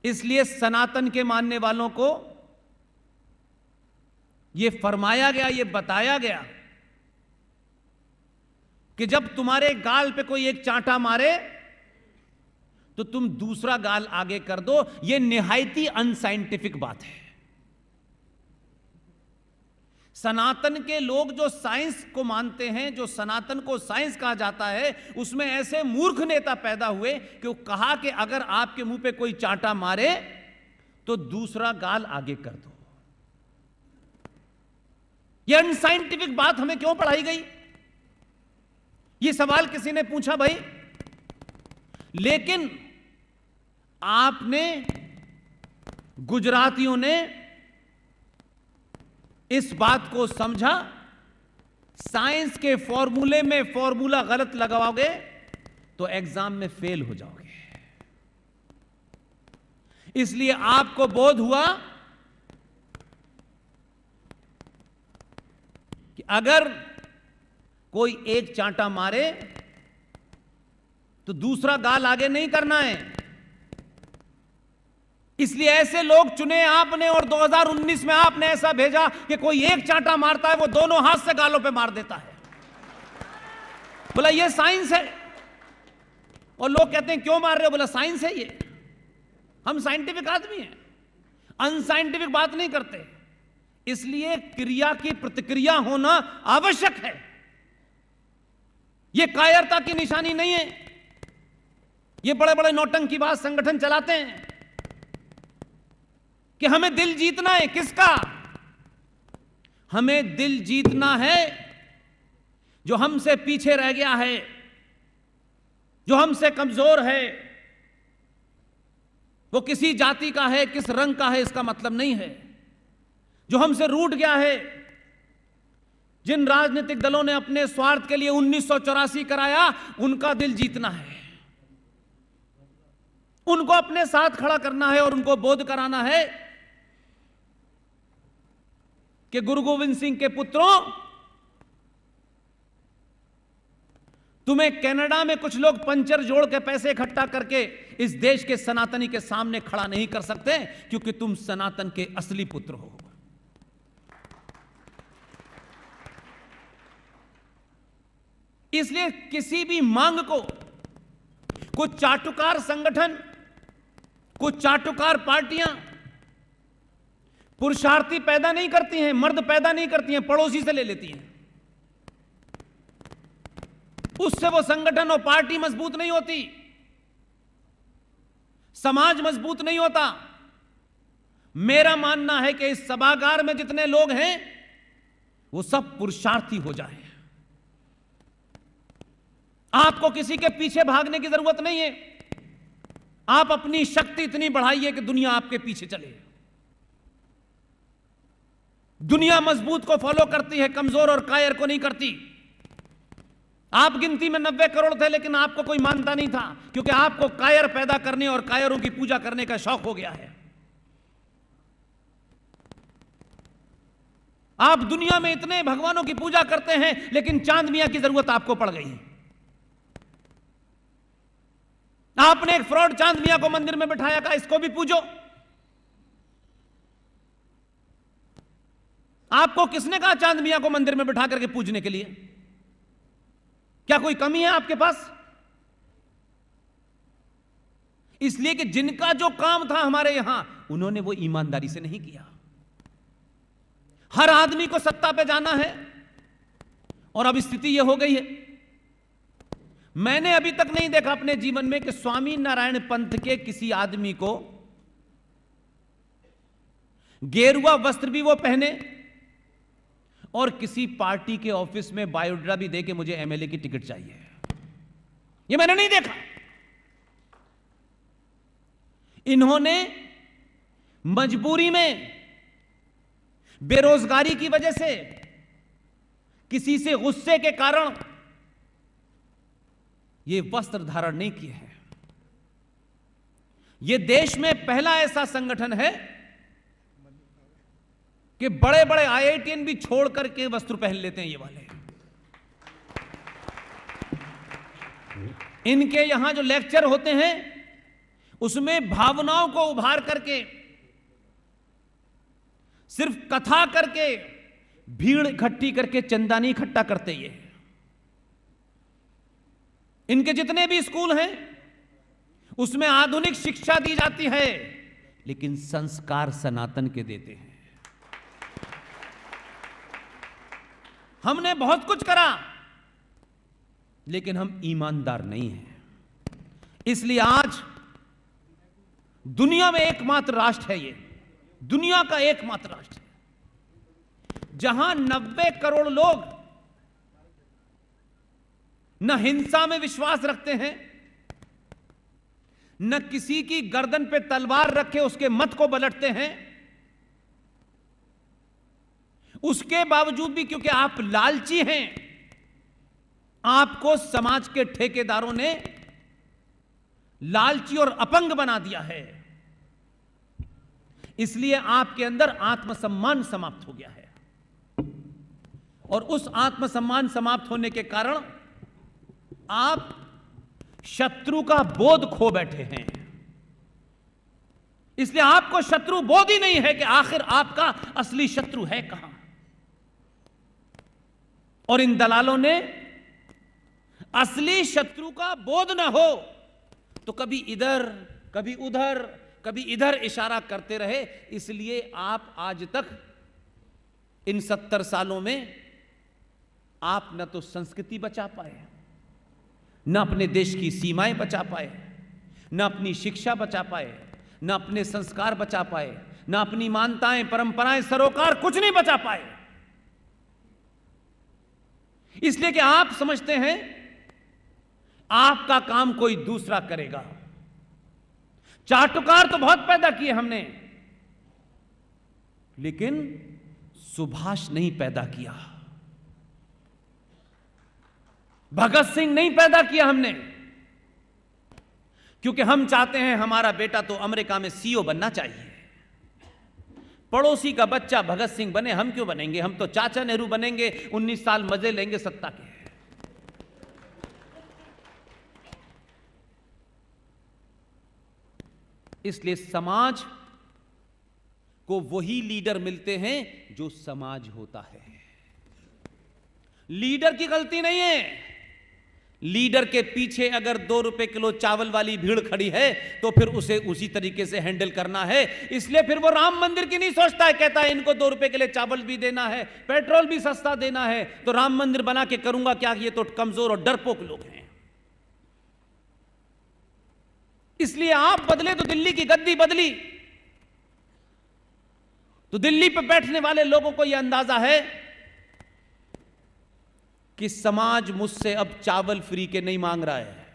इसलिए सनातन के मानने वालों को यह फरमाया गया, यह बताया गया कि जब तुम्हारे गाल पे कोई एक चांटा मारे तो तुम दूसरा गाल आगे कर दो। यह निहायती अनसाइंटिफिक बात है। सनातन के लोग जो साइंस को मानते हैं, जो सनातन को साइंस कहा जाता है, उसमें ऐसे मूर्ख नेता पैदा हुए कि वो कहा कि अगर आपके मुंह पे कोई चांटा मारे तो दूसरा गाल आगे कर दो। यह अनसाइंटिफिक बात हमें क्यों पढ़ाई गई? यह सवाल किसी ने पूछा भाई। लेकिन आपने, गुजरातियों ने इस बात को समझा, साइंस के फॉर्मूले में फॉर्मूला गलत लगाओगे तो एग्जाम में फेल हो जाओगे। इसलिए आपको बोध हुआ कि अगर कोई एक चांटा मारे तो दूसरा गाल आगे नहीं करना है। इसलिए ऐसे लोग चुने आपने, और 2019 में आपने ऐसा भेजा कि कोई एक चांटा मारता है वो दोनों हाथ से गालों पे मार देता है। बोला ये साइंस है। और लोग कहते हैं क्यों मार रहे हो? बोला साइंस है ये, हम साइंटिफिक आदमी हैं, अनसाइंटिफिक बात नहीं करते। इसलिए क्रिया की प्रतिक्रिया होना आवश्यक है। यह कायरता की निशानी नहीं है। ये बड़े बड़े नौटंकीबाज संगठन चलाते हैं कि हमें दिल जीतना है। किसका? हमें दिल जीतना है जो हमसे पीछे रह गया है, जो हमसे कमजोर है। वो किसी जाति का है, किस रंग का है, इसका मतलब नहीं है। जो हमसे रूठ गया है, जिन राजनीतिक दलों ने अपने स्वार्थ के लिए 1984 कराया, उनका दिल जीतना है। उनको अपने साथ खड़ा करना है और उनको बोध कराना है कि गुरु गोविंद सिंह के पुत्रों, तुम्हें कनाडा में कुछ लोग पंचर जोड़ के पैसे इकट्ठा करके इस देश के सनातनी के सामने खड़ा नहीं कर सकते, क्योंकि तुम सनातन के असली पुत्र हो। इसलिए किसी भी मांग को कुछ चाटुकार संगठन, कुछ चाटुकार पार्टियां पुरुषार्थी पैदा नहीं करती हैं, मर्द पैदा नहीं करती हैं, पड़ोसी से ले लेती हैं। उससे वो संगठन और पार्टी मजबूत नहीं होती, समाज मजबूत नहीं होता। मेरा मानना है कि इस सभागार में जितने लोग हैं वो सब पुरुषार्थी हो जाएं। आपको किसी के पीछे भागने की जरूरत नहीं है। आप अपनी शक्ति इतनी बढ़ाइए कि दुनिया आपके पीछे चले। दुनिया मजबूत को फॉलो करती है, कमजोर और कायर को नहीं करती। आप गिनती में 90 करोड़ थे, लेकिन आपको कोई मानता नहीं था, क्योंकि आपको कायर पैदा करने और कायरों की पूजा करने का शौक हो गया है। आप दुनिया में इतने भगवानों की पूजा करते हैं, लेकिन चांद मियां की जरूरत आपको पड़ गई है। आपने एक फ्रॉड चांद मियां को मंदिर में बिठाया, कहा इसको भी पूजो। आपको किसने कहा चांद मियां को मंदिर में बिठा करके पूजने के लिए? क्या कोई कमी है आपके पास? इसलिए कि जिनका जो काम था हमारे यहां, उन्होंने वो ईमानदारी से नहीं किया। हर आदमी को सत्ता पे जाना है, और अब स्थिति यह हो गई है। मैंने अभी तक नहीं देखा अपने जीवन में कि स्वामी नारायण पंथ के किसी आदमी को गेरुआ वस्त्र भी वो पहने और किसी पार्टी के ऑफिस में बायोडाटा भी दे के मुझे एमएलए की टिकट चाहिए। ये मैंने नहीं देखा। इन्होंने मजबूरी में, बेरोजगारी की वजह से, किसी से गुस्से के कारण ये वस्त्र धारण नहीं किए हैं। ये देश में पहला ऐसा संगठन है कि बड़े बड़े आईआईटीएन भी छोड़ करके वस्त्र पहन लेते हैं ये वाले। इनके यहां जो लेक्चर होते हैं उसमें भावनाओं को उभार करके, सिर्फ कथा करके, भीड़ इकट्ठी करके चंदा नहीं इकट्ठा करते। ये इनके जितने भी स्कूल हैं उसमें आधुनिक शिक्षा दी जाती है, लेकिन संस्कार सनातन के देते हैं। हमने बहुत कुछ करा, लेकिन हम ईमानदार नहीं हैं। इसलिए आज दुनिया में एकमात्र राष्ट्र है, ये दुनिया का एकमात्र राष्ट्र है जहां 90 करोड़ लोग न हिंसा में विश्वास रखते हैं, न किसी की गर्दन पे तलवार रखे उसके मत को पलटते हैं। उसके बावजूद भी क्योंकि आप लालची हैं, आपको समाज के ठेकेदारों ने लालची और अपंग बना दिया है। इसलिए आपके अंदर आत्मसम्मान समाप्त हो गया है, और उस आत्मसम्मान समाप्त होने के कारण आप शत्रु का बोध खो बैठे हैं। इसलिए आपको शत्रु बोध ही नहीं है कि आखिर आपका असली शत्रु है कहां। और इन दलालों ने असली शत्रु का बोध न हो तो कभी इधर कभी उधर कभी इधर इशारा करते रहे। इसलिए आप आज तक इन 70 सालों में आप न तो संस्कृति बचा पाए, न अपने देश की सीमाएं बचा पाए, न अपनी शिक्षा बचा पाए, न अपने संस्कार बचा पाए, न अपनी मान्यताएं, परंपराएं, सरोकार कुछ नहीं बचा पाए। इसलिए कि आप समझते हैं आपका काम कोई दूसरा करेगा। चाटुकार तो बहुत पैदा किए हमने, लेकिन सुभाष नहीं पैदा किया, भगत सिंह नहीं पैदा किया हमने। क्योंकि हम चाहते हैं हमारा बेटा तो अमेरिका में सीईओ बनना चाहिए, पड़ोसी का बच्चा भगत सिंह बने, हम क्यों बनेंगे? हम तो चाचा नेहरू बनेंगे, 19 साल मजे लेंगे सत्ता के। इसलिए समाज को वही लीडर मिलते हैं जो समाज होता है। लीडर की गलती नहीं है। लीडर के पीछे अगर 2 रुपए किलो चावल वाली भीड़ खड़ी है तो फिर उसे उसी तरीके से हैंडल करना है। इसलिए फिर वो राम मंदिर की नहीं सोचता है, कहता है इनको 2 रुपए के लिए चावल भी देना है, पेट्रोल भी सस्ता देना है, तो राम मंदिर बना के करूंगा क्या? ये तो कमजोर और डरपोक लोग हैं। इसलिए आप बदले तो दिल्ली की गद्दी बदली, तो दिल्ली पर बैठने वाले लोगों को यह अंदाजा है कि समाज मुझसे अब चावल फ्री के नहीं मांग रहा है।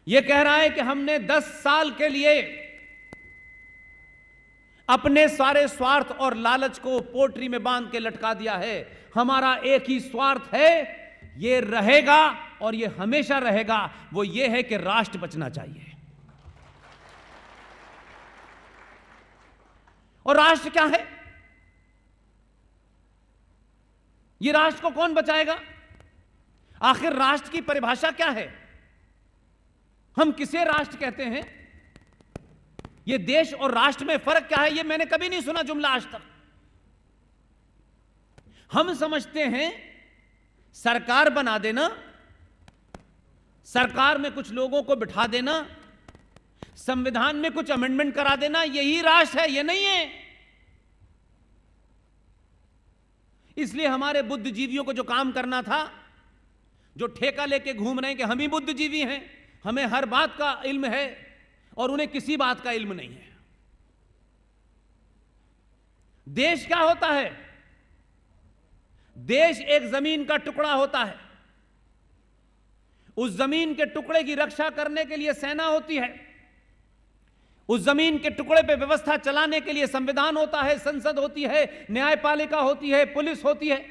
यह कह रहा है कि हमने 10 साल के लिए अपने सारे स्वार्थ और लालच को पोटरी में बांध के लटका दिया है। हमारा एक ही स्वार्थ है, यह रहेगा और यह हमेशा रहेगा, वो यह है कि राष्ट्र बचना चाहिए। और राष्ट्र क्या है? ये राष्ट्र को कौन बचाएगा? आखिर राष्ट्र की परिभाषा क्या है? हम किसे राष्ट्र कहते हैं? ये देश और राष्ट्र में फर्क क्या है? ये मैंने कभी नहीं सुना जुमला आज तक। हम समझते हैं सरकार बना देना, सरकार में कुछ लोगों को बिठा देना, संविधान में कुछ अमेंडमेंट करा देना, यही राष्ट्र है। ये नहीं है। इसलिए हमारे बुद्धिजीवियों को जो काम करना था, जो ठेका लेके घूम रहे हैं कि हम ही बुद्धिजीवी हैं, हमें हर बात का इल्म है, और उन्हें किसी बात का इल्म नहीं है। देश क्या होता है? देश एक जमीन का टुकड़ा होता है। उस जमीन के टुकड़े की रक्षा करने के लिए सेना होती है, उस जमीन के टुकड़े पे व्यवस्था चलाने के लिए संविधान होता है, संसद होती है, न्यायपालिका होती है, पुलिस होती है।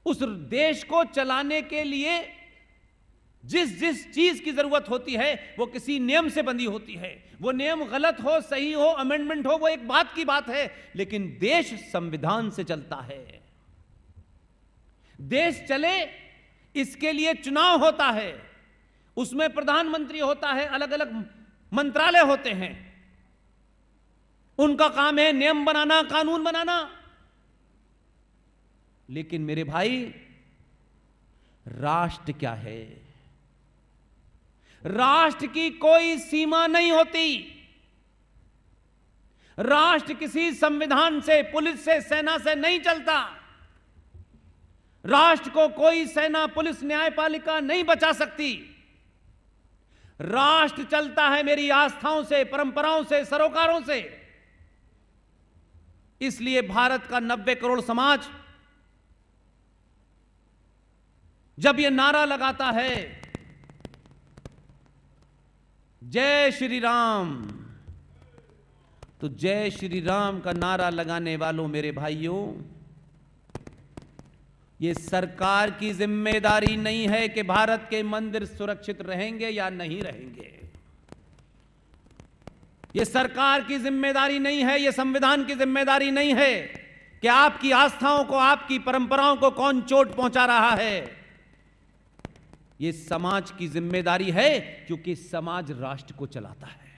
उस देश को चलाने के लिए जिस जिस चीज की जरूरत होती है वो किसी नियम से बंधी होती है। वो नियम गलत हो, सही हो, अमेंडमेंट हो, वो एक बात की बात है, लेकिन देश संविधान से चलता है। देश चले इसके लिए चुनाव होता है, उसमें प्रधानमंत्री होता है, अलग अलग मंत्रालय होते हैं, उनका काम है नियम बनाना, कानून बनाना। लेकिन मेरे भाई, राष्ट्र क्या है? राष्ट्र की कोई सीमा नहीं होती। राष्ट्र किसी संविधान से, पुलिस से, सेना से नहीं चलता। राष्ट्र को कोई सेना, पुलिस, न्यायपालिका नहीं बचा सकती। राष्ट्र चलता है मेरी आस्थाओं से, परंपराओं से, सरोकारों से। इसलिए भारत का 90 करोड़ समाज जब यह नारा लगाता है जय श्री राम, तो जय श्री राम का नारा लगाने वालों मेरे भाइयों, ये सरकार की जिम्मेदारी नहीं है कि भारत के मंदिर सुरक्षित रहेंगे या नहीं रहेंगे। ये सरकार की जिम्मेदारी नहीं है, ये संविधान की जिम्मेदारी नहीं है कि आपकी आस्थाओं को, आपकी परंपराओं को कौन चोट पहुंचा रहा है। ये समाज की जिम्मेदारी है, क्योंकि समाज राष्ट्र को चलाता है।